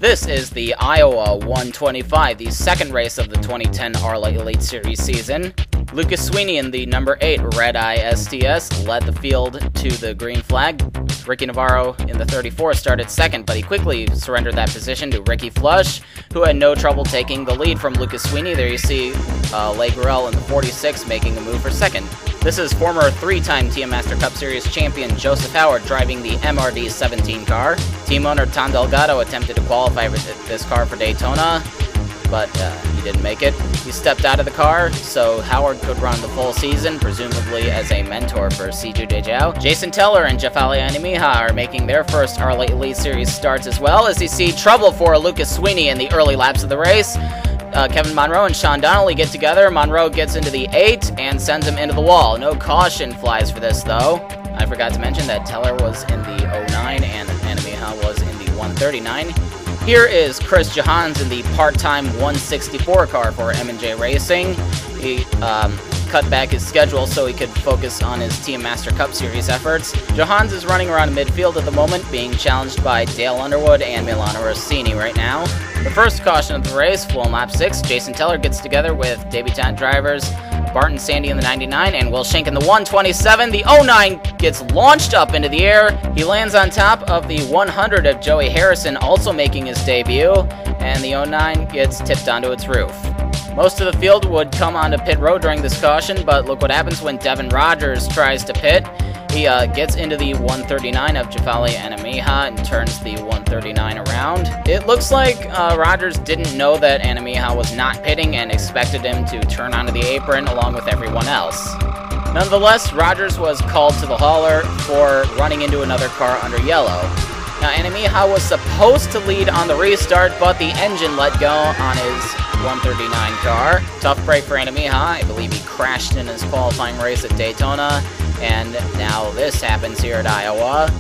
This is the Iowa 125, the second race of the 2010 ARLA Elite Series season. Lucas Sweeney in the number 8 Red Eye STS led the field to the green flag. Ricky Navarro in the 34 started second, but he quickly surrendered that position to Ricky Flush, who had no trouble taking the lead from Lucas Sweeney. There you see Leigh Gurrell in the 46 making a move for second. This is former 3-time TM Master Cup Series champion Joseph Howard driving the MRD 17 car. Team owner Tom Delgado attempted to qualify with this car for Daytona, but he didn't make it. He stepped out of the car, so Howard could run the full season, presumably as a mentor for Siju Dejao. Jason Teller and Jafali Animiha are making their first ARLA Elite Series starts as well, as you see trouble for Lucas Sweeney in the early laps of the race. Kevin Monroe and Sean Donnelly get together. Monroe gets into the 8 and sends him into the wall. No caution flies for this, though. I forgot to mention that Teller was in the 09 and Animiha was in the 139. Here is Chris Johans in the part-time 164 car for M&J Racing. He cut back his schedule so he could focus on his TM Master Cup Series efforts. Johans is running around midfield at the moment, being challenged by Dale Underwood and Milano Rossini right now. The first caution of the race, full lap 6, Jason Teller gets together with debutant drivers Barton Sandy in the 99 and Will Schenk in the 127. The 09 gets launched up into the air. He lands on top of the 100 of Joey Harrison, also making his debut, and the 09 gets tipped onto its roof. Most of the field would come onto pit road during this caution, but look what happens when Devin Rogers tries to pit. He gets into the 139 of Jafali Animiha and turns the 139 around. It looks like Rogers didn't know that Animiha was not pitting and expected him to turn onto the apron along with everyone else. Nonetheless, Rogers was called to the hauler for running into another car under yellow. Now, Animiha was supposed to lead on the restart, but the engine let go on his 139 car. Tough break for Animiha. I believe he crashed in his qualifying race at Daytona, and now this happens here at Iowa.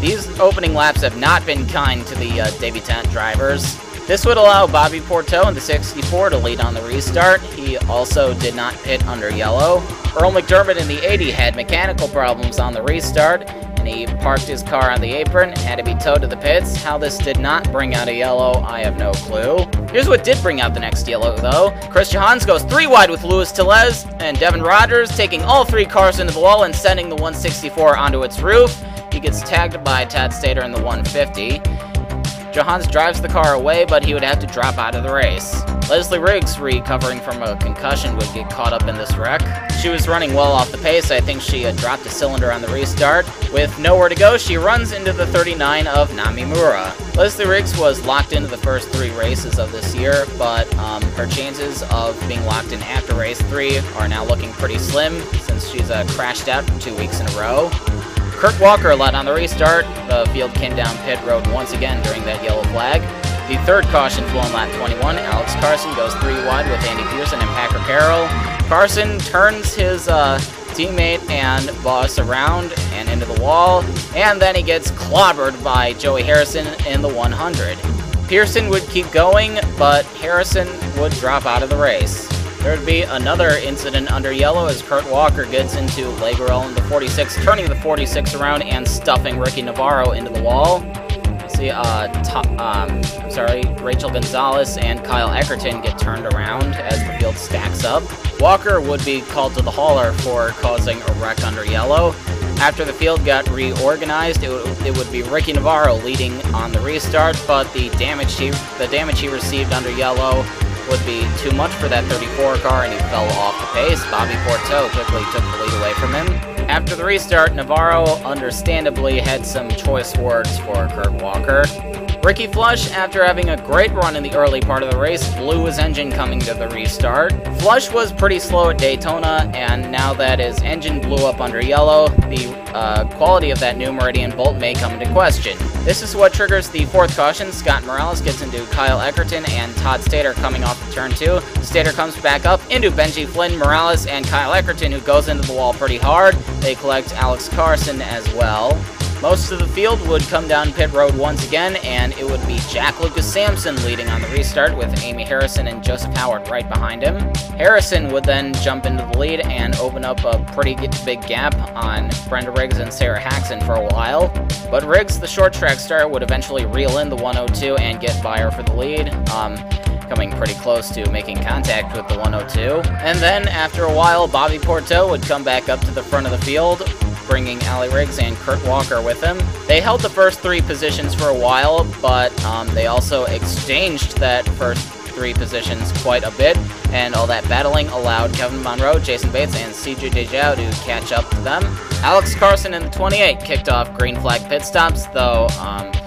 These opening laps have not been kind to the debutant drivers. This would allow Bobby Porteau in the 64 to lead on the restart. He also did not pit under yellow. Earl McDermott in the 80 had mechanical problems on the restart, and he parked his car on the apron, had to be towed to the pits. How this did not bring out a yellow, I have no clue. Here's what did bring out the next yellow, though. Chris Johans goes 3 wide with Luis Tellez, and Devin Rogers taking all 3 cars into the wall and sending the 164 onto its roof. He gets tagged by Todd Stater in the 150. Johans drives the car away, but he would have to drop out of the race. Leslie Riggs, recovering from a concussion, would get caught up in this wreck. She was running well off the pace. I think she had dropped a cylinder on the restart. With nowhere to go, she runs into the 39 of Namimura. Leslie Riggs was locked into the first 3 races of this year, but her chances of being locked in after race 3 are now looking pretty slim since she's crashed out for 2 weeks in a row. Kurt Walker led on the restart. The field came down pit road once again during that yellow flag. The third caution flew on lap 21. Alex Carson goes 3 wide with Andy Pearson and Packer Carroll. Carson turns his teammate and boss around and into the wall, and then he gets clobbered by Joey Harrison in the 100. Pearson would keep going, but Harrison would drop out of the race. There would be another incident under yellow as Kurt Walker gets into Leigh Gurrell in the 46, turning the 46 around and stuffing Ricky Navarro into the wall. You see, Rachel Gonzalez and Kyle Eckerton get turned around as the field stacks up. Walker would be called to the hauler for causing a wreck under yellow. After the field got reorganized, it would be Ricky Navarro leading on the restart, but the damage he received under yellow would be too much for that 34 car, and he fell off the pace. Bobby Porteau quickly took the lead away from him. After the restart, Navarro understandably had some choice words for Kurt Walker. Ricky Flush, after having a great run in the early part of the race, blew his engine coming to the restart. Flush was pretty slow at Daytona, and now that his engine blew up under yellow, the quality of that new Meridian bolt may come into question. This is what triggers the 4th caution. Scott Morales gets into Kyle Eckerton and Todd Stater coming off of turn 2. Stater comes back up into Benji Flynn, Morales, and Kyle Eckerton, who goes into the wall pretty hard. They collect Alex Carson as well. Most of the field would come down pit road once again, and it would be Jack Lucas Sampson leading on the restart with Amy Harrison and Joseph Howard right behind him. Harrison would then jump into the lead and open up a pretty big gap on Brenda Riggs and Sarah Haxon for a while, but Riggs, the short track star, would eventually reel in the 102 and get by her for the lead, coming pretty close to making contact with the 102. And then, after a while, Bobby Porteau would come back up to the front of the field, bringing Allie Riggs and Kurt Walker with him. They held the first 3 positions for a while, but they also exchanged that first 3 positions quite a bit, and all that battling allowed Kevin Monroe, Jason Bates, and CJ Dejiao to catch up to them. Alex Carson in the 28 kicked off green flag pit stops, though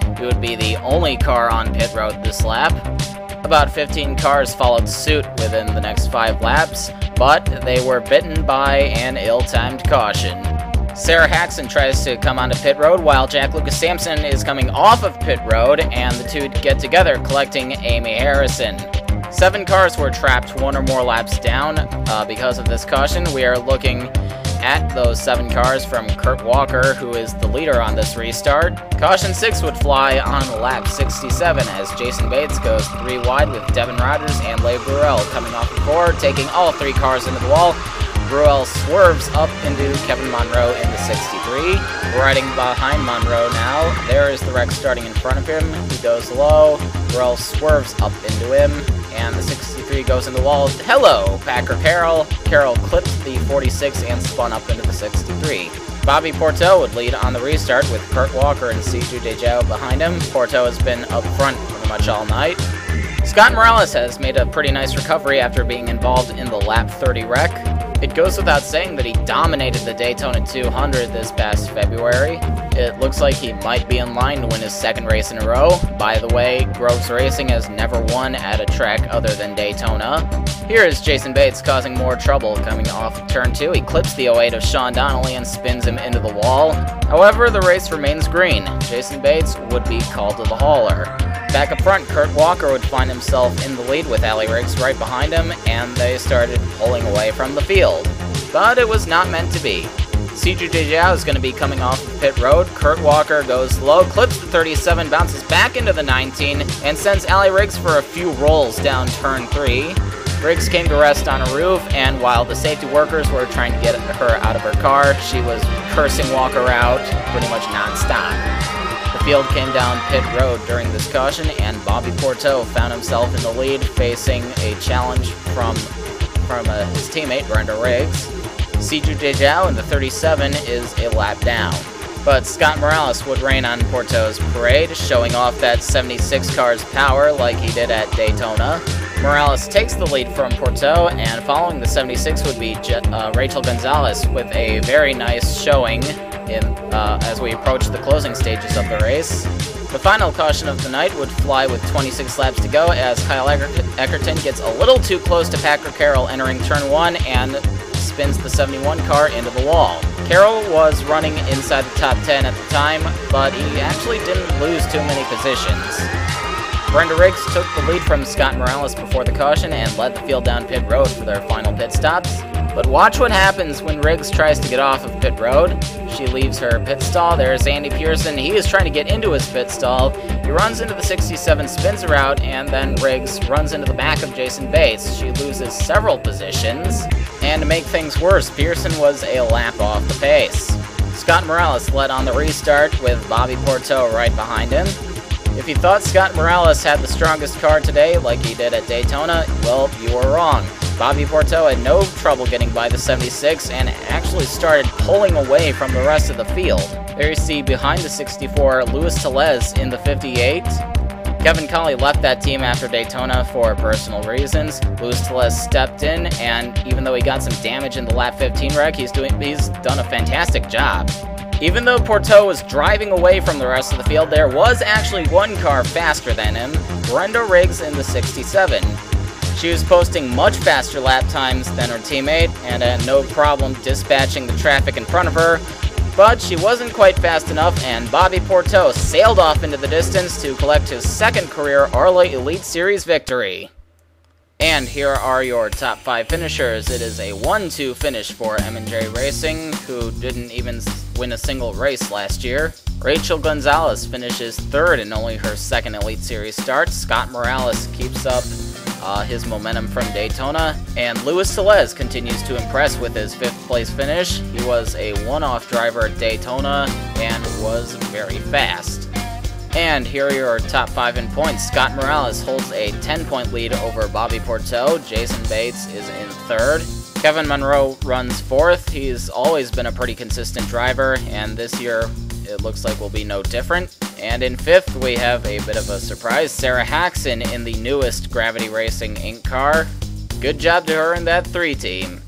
it would be the only car on pit road this lap. About 15 cars followed suit within the next 5 laps, but they were bitten by an ill-timed caution. Sarah Haxon tries to come onto pit road while Jack Lucas Sampson is coming off of pit road, and the two get together, collecting Amy Harrison. 7 cars were trapped 1 or more laps down because of this caution. We are looking at those 7 cars from Kurt Walker, who is the leader on this restart. Caution 6 would fly on lap 67 as Jason Bates goes 3 wide with Devin Rogers and Leigh Bruel coming off the 4, taking all 3 cars into the wall. Bruel swerves up into Kevin Monroe in the 63. Riding behind Monroe now, there is the wreck starting in front of him. He goes low, Bruel swerves up into him, and the 63 goes into the wall. Hello, Packer Carroll. Carroll clipped the 46 and spun up into the 63. Bobby Porteau would lead on the restart with Kurt Walker and CJ Dejiao behind him. Porteau has been up front pretty much all night. Scott Morales has made a pretty nice recovery after being involved in the lap 30 wreck. It goes without saying that he dominated the Daytona 200 this past February. It looks like he might be in line to win his 2nd race in a row. By the way, Groves Racing has never won at a track other than Daytona. Here is Jason Bates causing more trouble coming off of turn 2. He clips the 08 of Sean Donnelly and spins him into the wall. However, the race remains green. Jason Bates would be called to the hauler. Back up front, Kurt Walker would find himself in the lead with Allie Riggs right behind him, and they started pulling away from the field. But it was not meant to be. CJ Dejiao is going to be coming off of pit road. Kurt Walker goes low, clips the 37, bounces back into the 19, and sends Allie Riggs for a few rolls down turn 3. Riggs came to rest on a roof, and while the safety workers were trying to get her out of her car, she was cursing Walker out pretty much non-stop. The field came down pit road during this caution, and Bobby Porteau found himself in the lead, facing a challenge from his teammate Brenda Riggs. CJ Dejiao in the 37 is a lap down. But Scott Morales would rain on Porteau's parade, showing off that 76 car's power like he did at Daytona. Morales takes the lead from Porteau, and following the 76 would be Rachel Gonzalez with a very nice showing as we approach the closing stages of the race. The final caution of the night would fly with 26 laps to go as Kyle Eckerton gets a little too close to Packer Carroll entering turn 1 and spins the 71 car into the wall. Carroll was running inside the top 10 at the time, but he actually didn't lose too many positions. Brenda Riggs took the lead from Scott Morales before the caution and led the field down pit road for their final pit stops. But watch what happens when Riggs tries to get off of pit road. She leaves her pit stall. There's Andy Pearson. He is trying to get into his pit stall. He runs into the 67, spins her out, and then Riggs runs into the back of Jason Bates. She loses several positions. And to make things worse, Pearson was a lap off the pace. Scott Morales led on the restart with Bobby Porteau right behind him. If you thought Scott Morales had the strongest car today, like he did at Daytona, well, you were wrong. Bobby Porteau had no trouble getting by the 76 and actually started pulling away from the rest of the field. There you see behind the 64, Luis Tellez in the 58. Kevin Colley left that team after Daytona for personal reasons. Luis Tellez stepped in, and even though he got some damage in the lap 15 wreck, he's done a fantastic job. Even though Porteau was driving away from the rest of the field, there was actually one car faster than him, Brenda Riggs in the 67. She was posting much faster lap times than her teammate and had no problem dispatching the traffic in front of her, but she wasn't quite fast enough, and Bobby Porteau sailed off into the distance to collect his 2nd career ARLA Elite Series victory. And here are your top 5 finishers. It is a 1-2 finish for M&J Racing, who didn't even win a single race last year. Rachel Gonzalez finishes third in only her second Elite Series start. Scott Morales keeps up his momentum from Daytona, and Luis Tellez continues to impress with his 5th place finish. He was a one-off driver at Daytona and was very fast. And here are your top 5 in points. Scott Morales holds a 10-point lead over Bobby Porteau. Jason Bates is in 3rd. Kevin Monroe runs 4th. He's always been a pretty consistent driver, and this year it looks like will be no different. And in 5th, we have a bit of a surprise. Sarah Haxon in the newest Gravity Racing Inc. car. Good job to her in that 3 team.